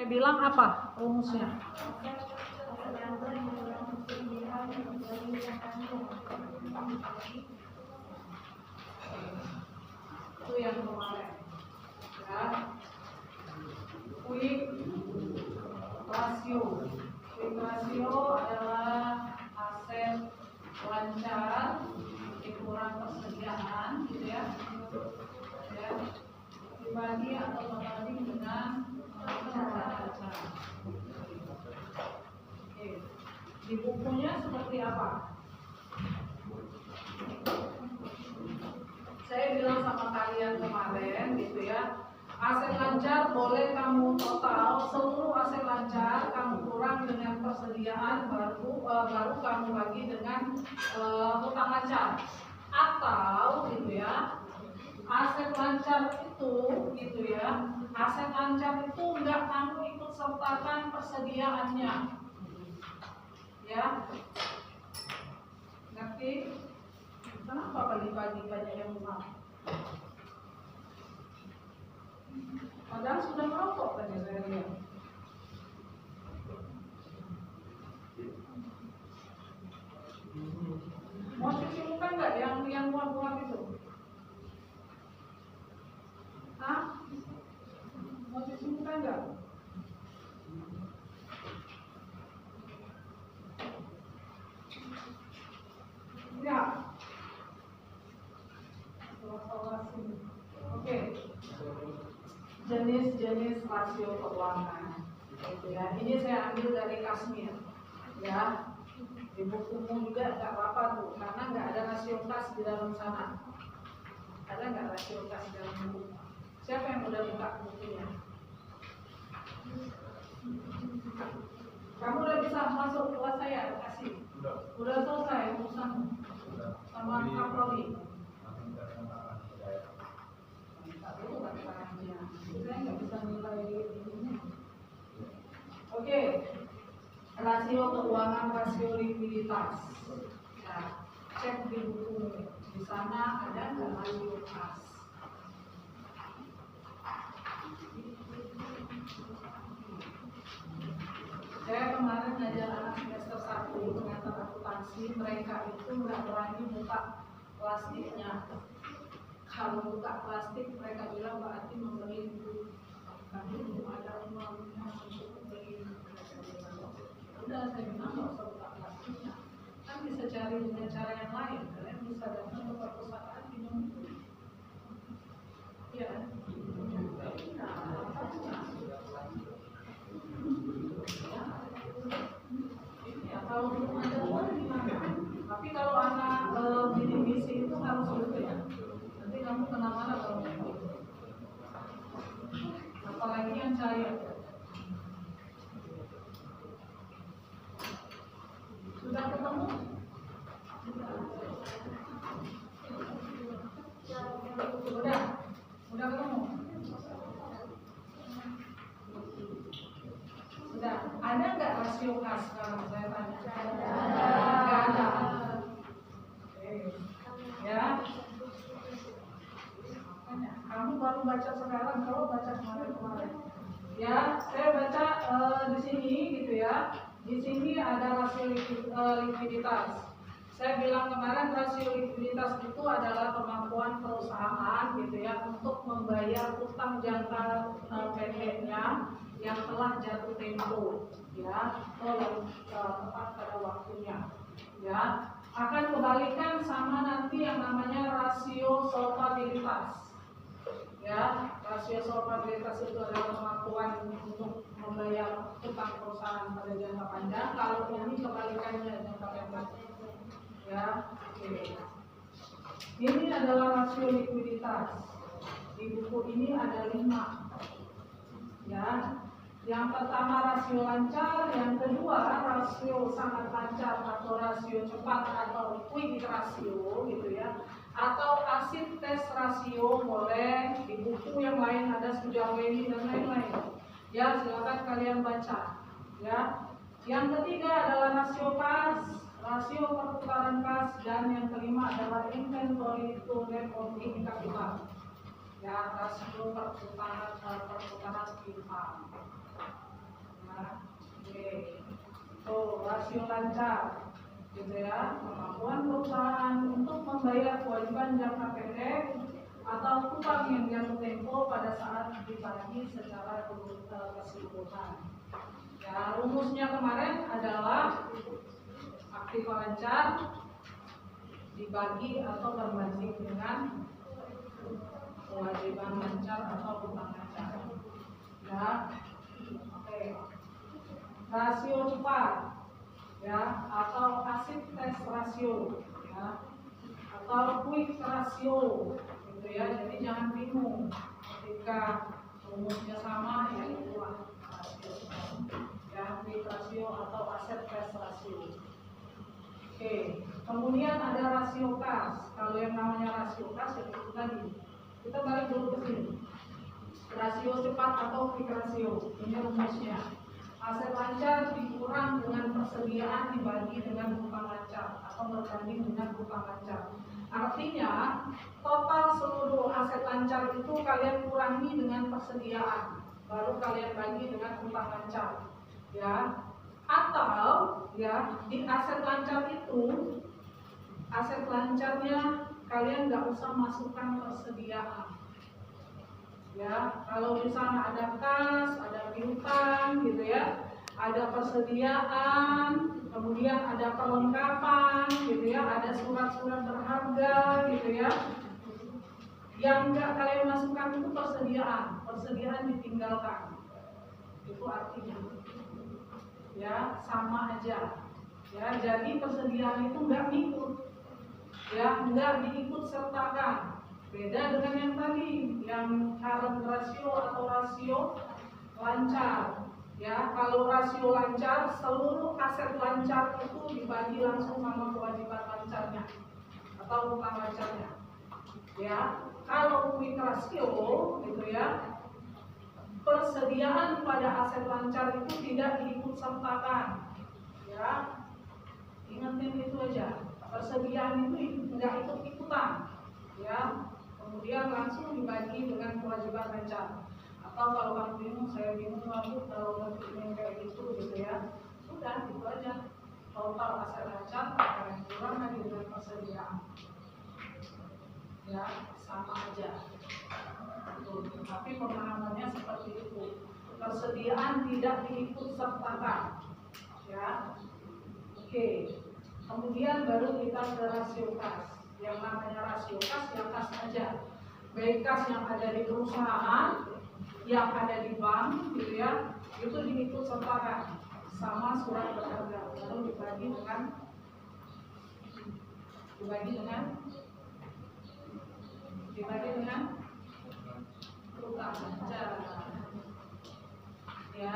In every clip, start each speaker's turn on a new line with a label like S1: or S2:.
S1: bilang apa rumusnya? Itu yang kemarin ya, quick ratio. Quick ratio adalah aset lancar dikurang persediaan gitu ya, dibagi atau berbanding dengan neraca. Oke. Di bukunya seperti apa? Saya bilang sama kalian kemarin gitu ya, aset lancar boleh kamu total seluruh aset lancar kamu kurang dengan persediaan, baru kamu bagi dengan hutang lancar. Atau gitu ya, aset lancar itu gitu ya, aset lancar itu enggak kamu ikut sertakan persediaannya ya, ngerti? Kenapa pagi-pagi banyak yang mau? Padahal sudah merokok tadi saya lihat. Mau cuci muka enggak yang muat-muat itu? Hah? Mau cuci muka enggak? Ya. Oke. Jenis-jenis rasio keuangan. Ya, ini saya ambil dari Kasmir. Ya. Di bukumu juga nggak apa-apa tuh, karena nggak ada rasio kas di dalam sana. Ada nggak rasio kas di dalam buku? Siapa yang udah buka bukunya? Kamu udah bisa masuk kelas saya, kasih. Udah selesai urusanmu sama Kaprodi. Saya nggak bisa nilai ini. Oke. Rasio keuangan, rasio likuiditas. Nah, cek di buku di sana ada nggak rasio kas? Saya kemarin ngajar anak semester 1 pengantar akuntansi, mereka itu nggak berani buka plastiknya. Kalau buka plastik mereka bilang berarti membeli buku. Kami belum ada uangnya untuk membeli. Udah saya bilang nggak usah buka plastiknya, kan bisa cari dengan cara yang lain. Kalian bisa datang ke perpustakaan minum itu, ya. Ya kalau belum ada uang gimana? Tapi kalau anak bidik misi itu harus gitu ya. Nanti kamu kena-mana kalau gitu. Apalagi yang cair. Sudah ketemu? Udah ketemu? Sudah. Ada nggak rasio kas sekarang saya tanya? Nggak ada. Oke. Ya. Kamu baru baca sekarang, kalau baca kemarin. Ya, saya baca di sini gitu ya. Di sini ada rasio likuiditas. Saya bilang kemarin rasio likuiditas itu adalah kemampuan perusahaan gitu ya untuk membayar utang jangka pendeknya yang telah jatuh tempo ya, atau yang tepat pada waktunya ya. Akan kebalikan sama nanti yang namanya rasio solvabilitas ya. Rasio solvabilitas itu adalah kemampuan untuk membayar utang perusahaan pada jangka panjang. Kalau ini kebalikannya jangka pendek ya. Oke. Ini adalah rasio likuiditas. Di buku ini ada 5 ya. Yang pertama rasio lancar, yang kedua rasio sangat lancar atau rasio cepat atau quick rasio gitu ya, atau acid test rasio boleh. Di buku yang lain ada Sujaweni dan lain-lain ya, silakan kalian baca ya. Yang ketiga adalah rasio kas, rasio perputaran kas, dan yang kelima adalah inventory to net working capital ya, rasio perputaran income. rasio lancar, gitu ya. Kemampuan perusahaan untuk membayar kewajiban jangka pendek atau utang yang jatuh tempo pada saat dibagi secara keseluruhan. Ya, rumusnya kemarin adalah aktiva lancar dibagi atau berbanding dengan kewajiban lancar atau utang lancar. Ya, oke. Rasio cepat, ya, atau acid test ratio, ya, atau quick ratio, gitu ya. Jadi jangan bingung ketika rumusnya sama, ya itulah rasio cepat, ya, quick ratio atau acid test ratio. Oke, kemudian ada rasio kas. Kalau yang namanya rasio kas ya itu tadi. Kita balik dulu ke sini. Rasio cepat atau quick ratio, ini rumusnya. Aset lancar dikurang dengan persediaan dibagi dengan utang lancar atau berbanding dengan utang lancar. Artinya total seluruh aset lancar itu kalian kurangi dengan persediaan, baru kalian bagi dengan utang lancar, ya. Atau ya di aset lancar itu, aset lancarnya kalian nggak usah masukkan persediaan. Ya, kalau di sana ada kas, ada piutang, gitu ya, ada persediaan, kemudian ada perlengkapan, gitu ya, ada surat-surat berharga, gitu ya. Yang nggak kalian masukkan itu persediaan ditinggalkan. Itu artinya, ya sama aja. Ya, jadi persediaan itu nggak ngikut, ya nggak diikut sertakan. Beda dengan yang tadi, yang current ratio atau rasio lancar. Ya, kalau rasio lancar, seluruh aset lancar itu dibagi langsung sama kewajiban lancarnya atau utang lancarnya. Ya, kalau quick ratio, gitu ya, persediaan pada aset lancar itu tidak diikut sertakan. Ya, ingatin itu aja. Persediaan itu nggak ikut-ikutan. Ya. Kemudian langsung dibagi dengan kewajiban lancar. Atau kalau kamu bingung, saya bingung lalu kalau bentuknya kayak gitu, gitu ya. Sudah, itu aja. Total aset lancar kalian kurang lagi dengan persediaan. Ya, sama aja. Tapi pemahamannya seperti itu. Persediaan tidak diikut sertakan. Ya, oke. Kemudian baru kita ke rasio kas. Yang namanya rasio kas, ya kas aja. Baik kas yang ada di perusahaan, yang ada di bank, gitu ya, itu diikut sertakan sama surat berharga. Lalu dibagi dengan utang saja. Ya,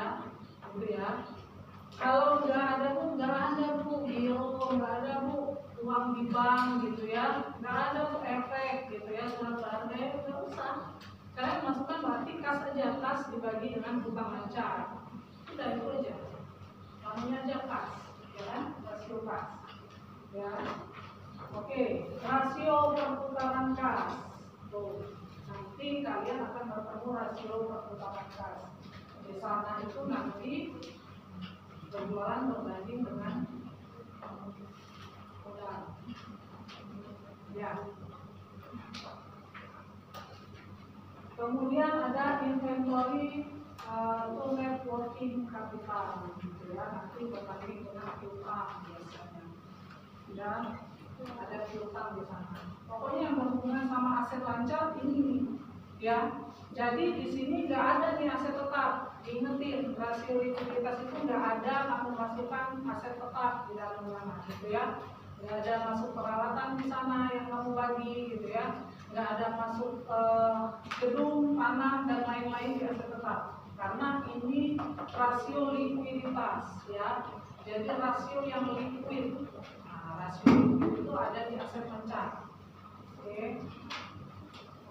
S1: gitu ya. Kalau nggak ada bu, giro, nggak ada bu, uang di bank, gitu ya, nggak ada bu efek, gitu ya, surat berharga ya nggak usah. Kalian masukkan berarti kas aja, kas dibagi dengan utang lancar. Udah itu aja. Namanya aja kas, ya kan? Rasio kas. Ya, oke. Rasio perputaran kas. Tuh, nanti kalian akan bertemu rasio perputaran kas. Di sana itu nanti penjualan berbanding dengan modal. Ya. Kemudian ada inventory to net working capital, gitu ya. Nanti berbanding dengan piutang biasanya. Dan ada piutang di sana. Pokoknya yang berhubungan sama aset lancar ini, ya. Jadi di sini nggak ada nih aset tetap. Ingetin, rasio likuiditas itu nggak ada kamu masukkan aset tetap di dalam sana, gitu ya. Nggak ada masuk peralatan di sana yang kamu bagi, gitu ya. Nggak ada masuk gedung, tanah dan lain-lain di aset tetap. Karena ini rasio likuiditas, ya. Jadi rasio yang liquid. Nah, rasio liquid itu ada di aset lancar.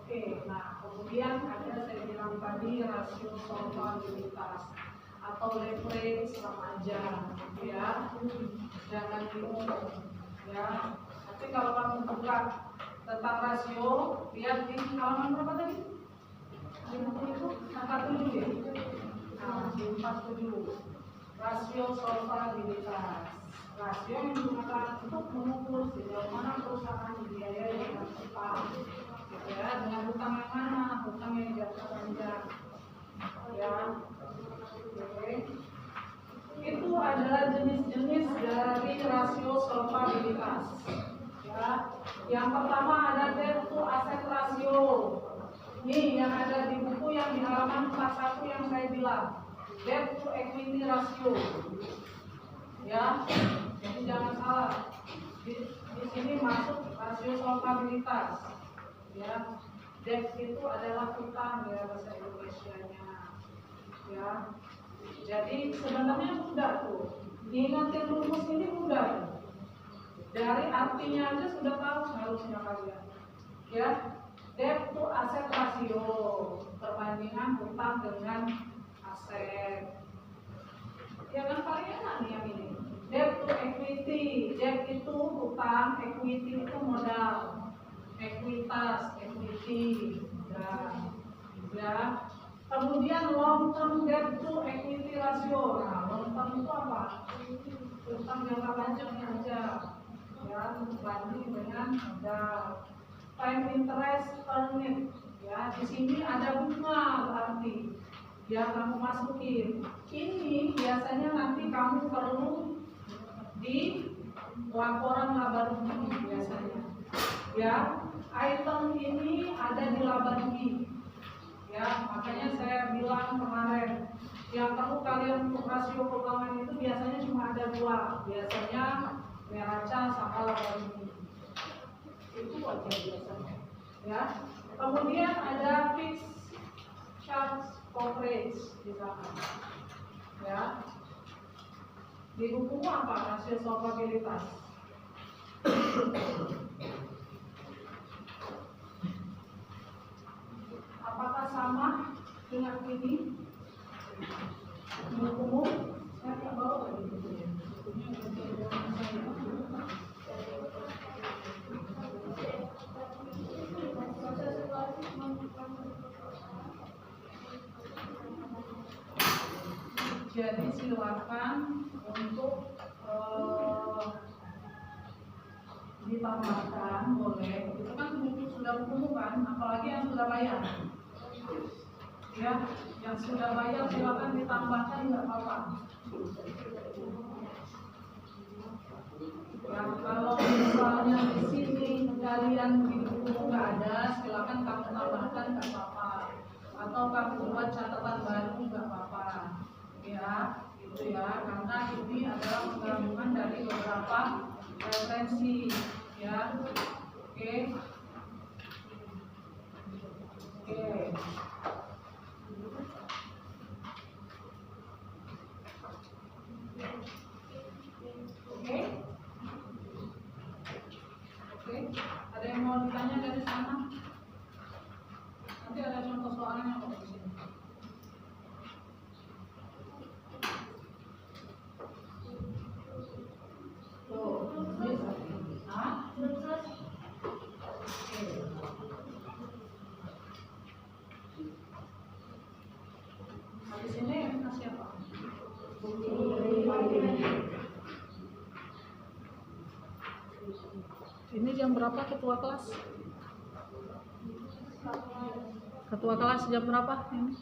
S1: Oke, nah kemudian ada saya bilang tadi rasio solvabilitas atau leverage sama aja, gitu ya. Jangan bingung, ya. Tapi kalau kamu buka tentang rasio, lihat di halaman berapa tadi? 50 itu angka 7 ya. Nah, di 47. rasio solvabilitas. Rasio yang digunakan untuk mengukur sejauh mana perusahaan dibiayai dengan utang, gitu ya. Dengan utang yang mana? Utang yang jangka panjang, ya. Oke. Itu adalah jenis-jenis dari rasio solvabilitas. Ya. Yang pertama ada debt to asset ratio. Ini yang ada di buku yang di halaman 41 yang saya bilang, debt to equity ratio. Ya, jadi jangan salah. Di sini masuk rasio solvabilitas. Ya, debt itu adalah utang ya bahasa Indonesianya. Ya, jadi sebenarnya mudah tuh. Ingatin rumus ini mudah tuh. Dari artinya aja sudah tahu seharusnya kalian. Ya. Debt to asset ratio, perbandingan utang dengan aset. Ya kan paling enak nih yang ini. Debt to equity, debt itu utang, equity itu modal, ekuitas, equity. Ya. Kemudian long term debt to equity ratio. Nah, long term itu apa? Utang jangka panjangnya aja. Ya, banding dengan modal. Time interest earned, ya di sini ada bunga berarti ya kamu masukin. Ini biasanya nanti kamu perlu di laporan laba rugi biasanya. Ya, item ini ada di laba rugi. Ya, makanya saya bilang kemarin yang perlu kalian untuk rasio keuangan itu biasanya cuma ada dua, biasanya neraca sama laba rugi. Itu aja biasanya, ya. Kemudian ada fixed charge coverage di sana, ya. Di buku apa rasio solvabilitas? Apakah sama dengan ini? Di bukumu saya tidak bawa lagi bukunya. Jadi silakan untuk ditambahkan, boleh. Itu kan buku sudah buku kan, apalagi yang sudah bayar. Ya, yang sudah bayar silakan ditambahkan, nggak apa-apa. Ya, kalau misalnya di sini kalian di buku nggak ada, silakan kamu tambahkan, nggak apa-apa. Atau kamu buat catatan baru, nggak apa-apa. Ya, gitu ya, karena ini adalah penggabungan dari beberapa referensi, ya. Oke. Oke, ada yang mau ditanya dari sana? Nanti ada contoh soalnya kok di sini. Habis ini kasih apa? Ini jam berapa ketua kelas? Ketua kelas jam berapa ini?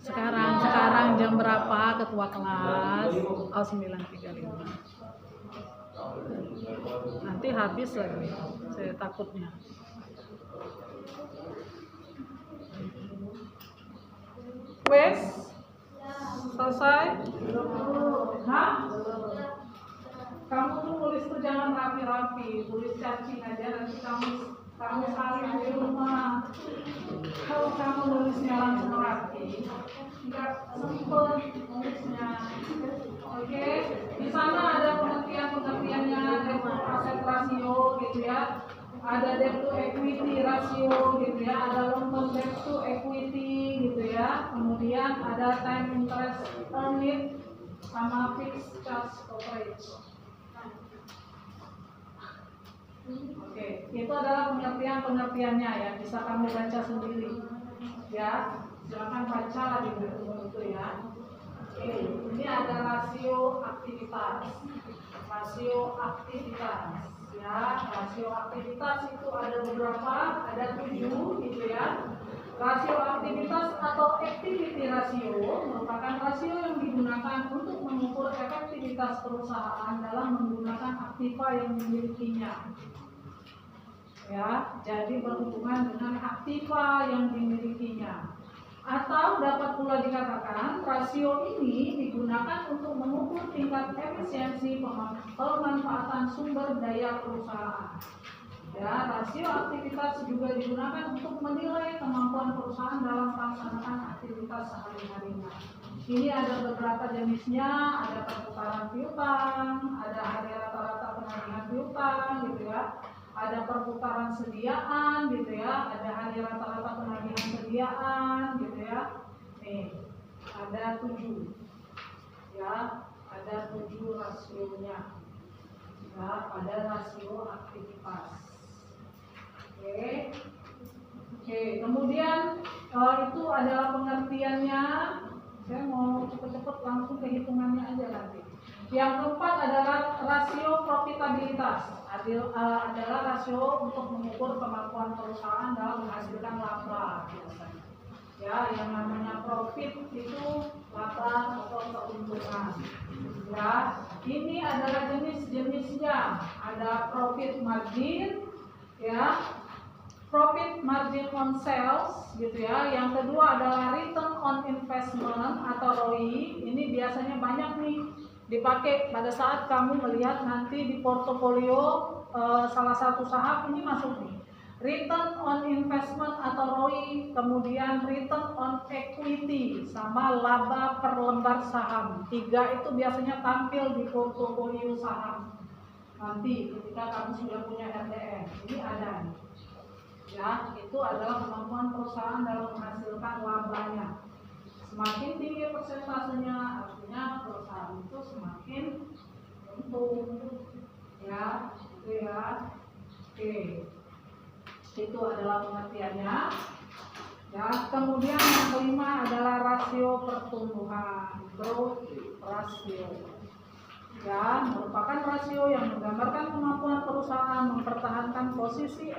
S1: Sekarang jam berapa ketua kelas? Oh, 9.35. Nanti habis lagi, saya takutnya. Wes? Selesai? Hah? Kamu tuh tulis tuh jangan rapi-rapi, tulis cacing aja, nanti kamu salin di rumah. Kalau kamu nulisnya langsung rapi, nggak sempet nulisnya. Oke, di sana ada pengertiannya, debt to asset ratio gitu ya, ada debt to equity ratio gitu ya, ada long term debt to equity gitu ya, kemudian ada time interest earned sama fixed charge coverage. Oke, itu adalah pengertiannya ya, bisa kamu baca sendiri ya, silakan baca di buku itu ya. Oke, ini ada aktivitas. Rasio aktivitas. Ya, rasio aktivitas itu ada beberapa, ada 7 gitu ya. Rasio aktivitas atau activity ratio merupakan rasio yang digunakan untuk mengukur efektivitas perusahaan dalam menggunakan aktiva yang dimilikinya. Ya, jadi berhubungan dengan aktiva yang dimilikinya. Atau dapat pula dikatakan rasio ini digunakan untuk mengukur tingkat efisiensi pemanfaatan sumber daya perusahaan. Ya, rasio aktivitas juga digunakan untuk menilai kemampuan perusahaan dalam melaksanakan aktivitas sehari-harinya. Ini ada beberapa jenisnya, ada perputaran piutang, ada hari rata-rata penagihan piutang, gitu ya. Ada perputaran sediaan, gitu ya. Ada hari rata-rata penagihan sediaan, gitu ya. Nih, ada 7, ya, ada 7 rasionya. Ya, pada rasio aktivitas. Oke, kemudian itu adalah pengertiannya. Saya mau cepet-cepet langsung ke hitungannya aja nanti. Yang keempat adalah rasio profitabilitas. Adalah rasio untuk mengukur kemampuan perusahaan dalam menghasilkan laba. Ya, yang namanya profit itu laba atau keuntungan. Ya, ini adalah jenis-jenisnya. Ada profit margin, ya, profit margin on sales, gitu ya. Yang kedua adalah return on investment atau ROI. Ini biasanya banyak nih dipakai pada saat kamu melihat nanti di portofolio salah satu saham ini masuk nih. Return on investment atau ROI, kemudian return on equity sama laba per lembar saham. 3 itu biasanya tampil di portofolio saham. Nanti ketika kamu sudah punya RDN, ini ada nih. Ya, itu adalah kemampuan perusahaan dalam menghasilkan labanya. Semakin tinggi persentasenya, artinya perusahaan itu semakin untung. Ya, itu ya. Oke. Itu adalah pengertiannya. Ya, kemudian yang kelima adalah rasio pertumbuhan, growth ratio. Ya, merupakan rasio yang menggambarkan kemampuan perusahaan mempertahankan posisi